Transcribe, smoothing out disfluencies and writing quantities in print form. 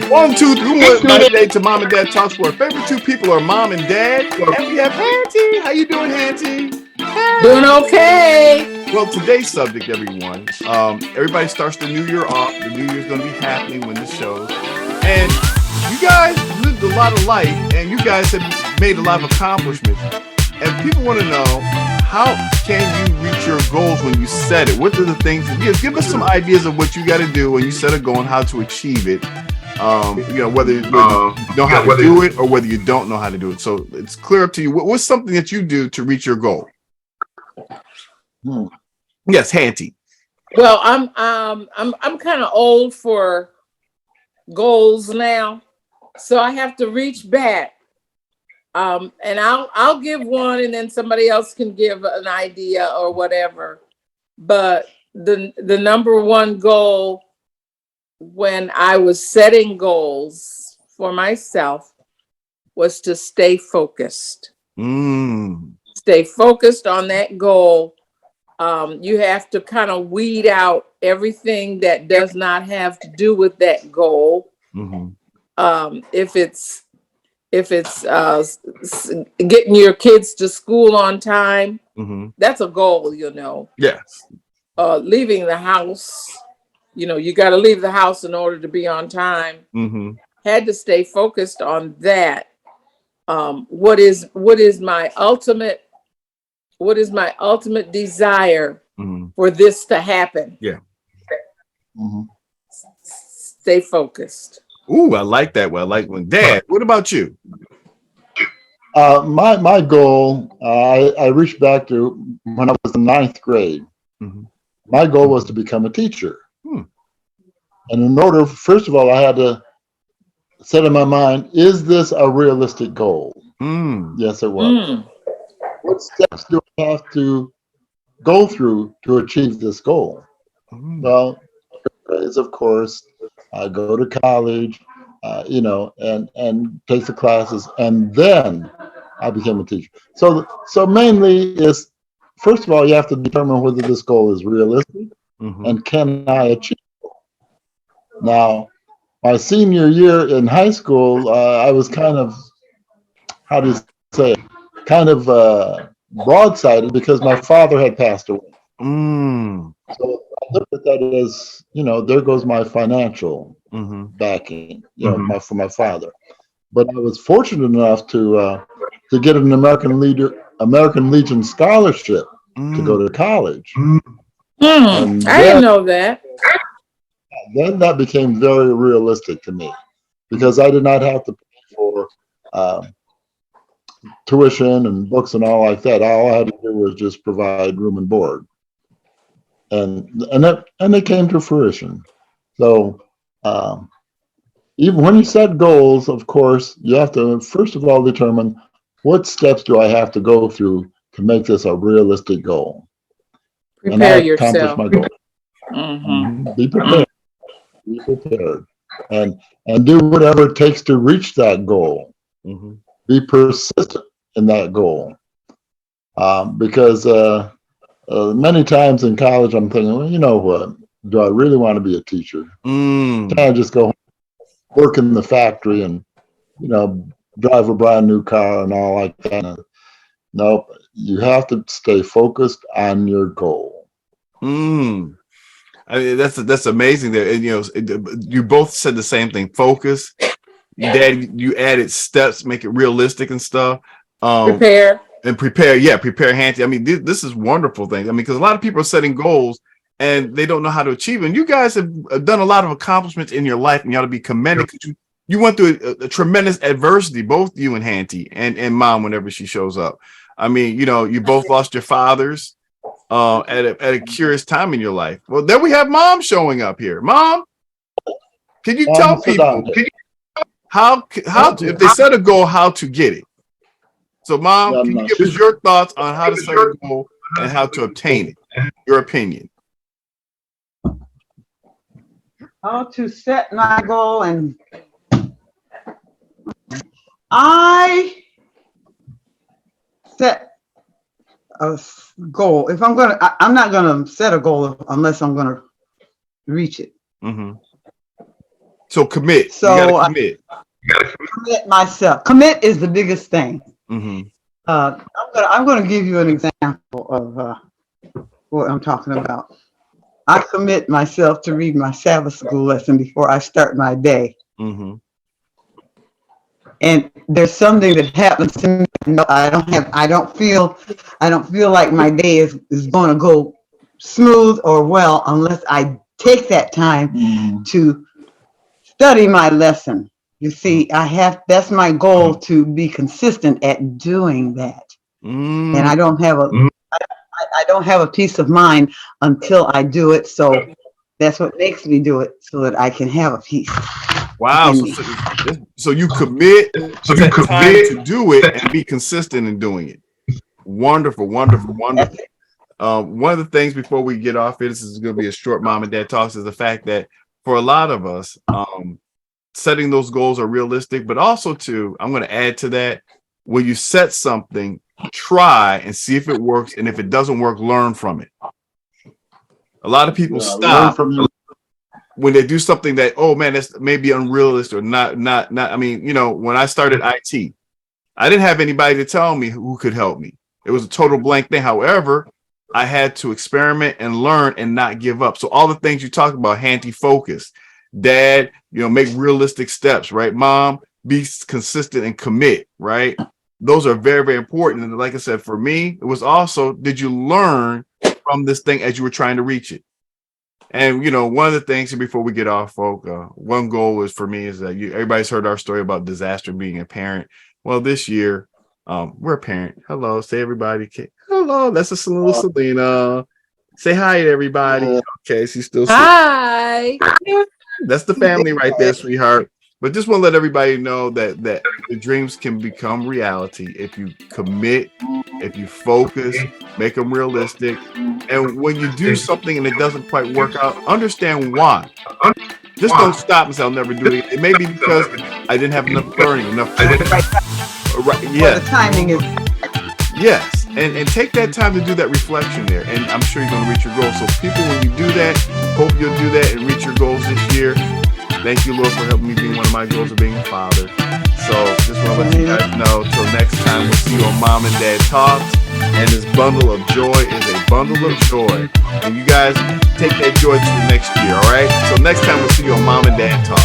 One, two, three. One today to Mom and Dad Talks, where our favorite two people are Mom and Dad. And we have Hantie. How you doing, Hantie? Hey. Doing okay. Well, today's subject, everyone. Everybody starts the new year off. The new year's going to be happening when this shows. And you guys lived a lot of life, and you guys have made a lot of accomplishments. And people want to know, how can you reach your goals when you set it? What are the things? Give us some ideas of what you got to do when you set a goal and how to achieve it. Whether you know how to do it or whether you don't know how to do it. So it's clear up to you. What's something that you do to reach your goal? Yes, Hantie. Well, I'm kind of old for goals now, so I have to reach back. And I'll give one, and then somebody else can give an idea or whatever. But the number one goal when I was setting goals for myself was to stay focused. Stay focused on that goal. You have to kind of weed out everything that does not have to do with that goal. If it's getting your kids to school on time, that's a goal, Yes. Leaving the house, you got to leave the house in order to be on time. Had to stay focused on that. What is my ultimate desire for this to happen? Yeah. Stay focused. Ooh, I like that. Well, I like one. Dad, what about you? My goal, I reached back to when I was in ninth grade. My goal was to become a teacher. And in order, first of all, I had to set in my mind, is this a realistic goal? Yes, it was. What steps do I have to go through to achieve this goal? Well, is of course, I go to college, and take the classes, and then I became a teacher. So mainly is, first of all, you have to determine whether this goal is realistic and can I achieve it. Now, my senior year in high school, I was kind of, how do you say, kind of broadsided because my father had passed away. So I looked at that as, there goes my financial backing, for my father. But I was fortunate enough to get an American Legion scholarship to go to college. And I didn't know that. Then that became very realistic to me because I did not have to pay for tuition and books and all like that. All I had to do was just provide room and board, and it came to fruition. So even when you set goals, of course, you have to first of all determine what steps do I have to go through to make this a realistic goal. Prepare and I yourself. Accomplish my goal. Be prepared. Be prepared, and do whatever it takes to reach that goal. Be persistent in that goal, because many times in college I'm thinking, well, you know what? Do I really want to be a teacher? Can I just go work in the factory and drive a brand new car and all like that? Nope. You have to stay focused on your goal. I mean, that's amazing. That and you both said the same thing. Focus. Dad, you added steps, make it realistic and stuff. Prepare. Yeah, prepare, Hantie. I mean, this is wonderful thing. I mean, because a lot of people are setting goals and they don't know how to achieve it. And you guys have done a lot of accomplishments in your life, and you ought to be commended because you went through a tremendous adversity, both you and Hantie and Mom whenever she shows up. I mean, you both lost your fathers at a curious time in your life. Well, then we have Mom showing up here. Mom, can you tell people how if they set a goal, how to get it? So, Mom, can you give us your thoughts on how to set a goal and how to obtain it? Your opinion. How to set my goal, and I set a goal. If I'm not gonna set a goal unless I'm gonna reach it. So commit. So you gotta commit. commit myself. Commit is the biggest thing. Mm-hmm. I'm gonna give you an example of what I'm talking about. I commit myself to read my Sabbath school lesson before I start my day. Mm-hmm. And there's something that happens to me. No, I don't feel like my day is going to go smooth or well unless I take that time to study my lesson. You see, that's my goal, to be consistent at doing that. And I don't have a peace of mind until I do it. So that's what makes me do it, so that I can have a peace. Wow. So you commit, set time to do it and be consistent in doing it. Wonderful, wonderful, wonderful. One of the things before we get off here, this is going to be a short mom and dad talks, is the fact that for a lot of us, setting those goals are realistic, but also too, I'm going to add to that, when you set something, try and see if it works. And if it doesn't work, learn from it. A lot of people stop when they do something that, oh man, that's maybe unrealistic or not. I mean, you know, when I started IT, I didn't have anybody to tell me who could help me. It was a total blank thing. However, I had to experiment and learn and not give up. So all the things you talk about, Hantie, focus, dad, you know, make realistic steps, right? Mom, be consistent and commit, right? Those are very, very important. And like I said, for me, it was also, did you learn from this thing as you were trying to reach it? And, you know, one of the things before we get off, folk, one goal is for me is that everybody's heard our story about disaster being a parent. Well, this year, we're a parent. Hello, say everybody. Hello, that's a little Selena. Say hi to everybody. Okay, she's still Hi. That's the family right there, sweetheart. But just want to let everybody know that the dreams can become reality if you commit, if you focus, make them realistic. And when you do something and it doesn't quite work out, understand why. Just don't stop and say, I'll never do it. It may be because I didn't have enough learning, enough. Right, yeah. The timing is. Yes. And take that time to do that reflection there. And I'm sure you're going to reach your goals. So people, when you do that, hope you'll do that and reach your goals this year. Thank you, Lord, for helping me be one of my goals of being a father. So just want to let you guys know, till next time, we'll see you on Mom and Dad Talks. And this bundle of joy is a bundle of joy. And you guys take that joy to the next year, all right? So next time, we'll see you on Mom and Dad Talks.